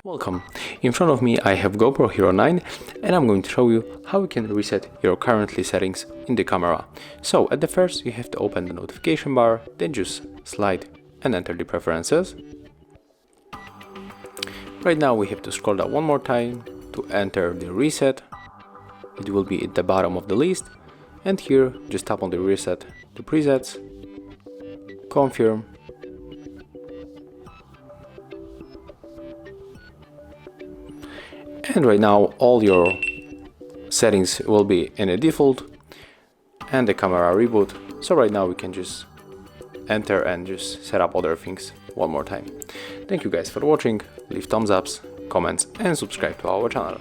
Welcome. In front of me I have GoPro HERO 9 and I'm going to show you how you can reset your currently settings in the camera. So at the first you have to open the notification bar, then just slide and enter the preferences. Right now we have to scroll down one more time to enter the reset. It will be at the bottom of the list, and here just tap on the reset the presets, confirm, and right now all your settings will be in a default and the camera reboot. So right now we can just enter and just set up other things one more time. Thank you guys for watching, leave thumbs ups, comments and subscribe to our channel.